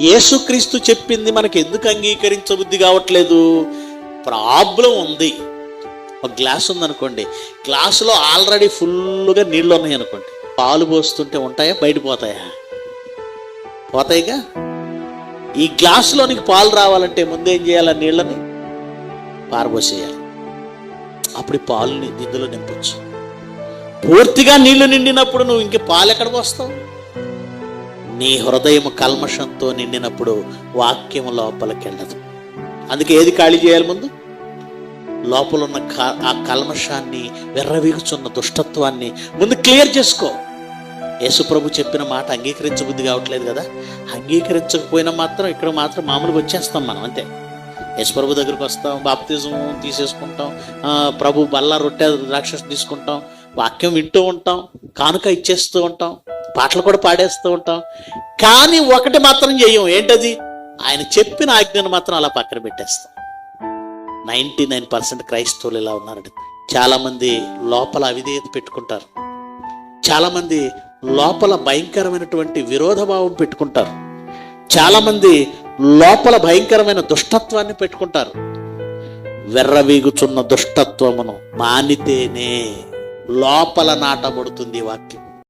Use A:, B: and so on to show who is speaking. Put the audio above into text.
A: యేసుక్రీస్తు చెప్పింది మనకి ఎందుకు అంగీకరించబుద్ధి కావట్లేదు? ప్రాబ్లం ఉంది. ఒక గ్లాస్ ఉందనుకోండి, గ్లాసులో ఆల్రెడీ ఫుల్గా నీళ్ళు ఉన్నాయి అనుకోండి, పాలు పోస్తుంటే ఉంటాయా, బయట పోతాయా? పోతాయిగా. ఈ గ్లాసులోనికి పాలు రావాలంటే ముందేం చేయాలి? నీళ్ళని పారబోసేయాలి. అప్పుడు పాలుని ఇందులో నింపొచ్చు. పూర్తిగా నీళ్లు నిండినప్పుడు నువ్వు ఇంక పాలు ఎక్కడ పోస్తావు? నీ హృదయం కల్మషంతో నిండినప్పుడు వాక్యం లోపలికి వెళ్ళదు. అందుకే ఏది ఖాళీ చేయాలి? ముందు లోపల ఉన్న ఆ కల్మషాన్ని, వెర్రవీగుచున్న దుష్టత్వాన్ని ముందు క్లియర్ చేసుకో. యేసుప్రభు చెప్పిన మాట అంగీకరించబుద్ధి కావట్లేదు కదా. అంగీకరించకపోయినా మాత్రం ఇక్కడ మాత్రం మామూలుగా వచ్చేస్తాం మనం, అంతే. యేసుప్రభు దగ్గరికి వస్తాం, బాప్తిజం తీసేసుకుంటాం, ప్రభు బల్ల రొట్టె ద్రాక్షస్ తీసుకుంటాం, వాక్యం వింటూ ఉంటాం, కానుక ఇచ్చేస్తూ ఉంటాం, పాటలు కూడా పాడేస్తూ ఉంటాం. కానీ ఒకటి మాత్రం చెయ్యం. ఏంటది? ఆయన చెప్పిన ఆజ్ఞను మాత్రం అలా పక్కన పెట్టేస్తాం. 99% క్రైస్తవులు ఇలా ఉన్నారండి. చాలామంది లోపల అవిధేయత పెట్టుకుంటారు, చాలామంది లోపల భయంకరమైనటువంటి విరోధభావం పెట్టుకుంటారు, చాలామంది లోపల భయంకరమైన దుష్టత్వాన్ని పెట్టుకుంటారు. వెర్రవీగుచున్న దుష్టత్వమును మానితేనే లోపల నాటబడుతుంది వాక్యం.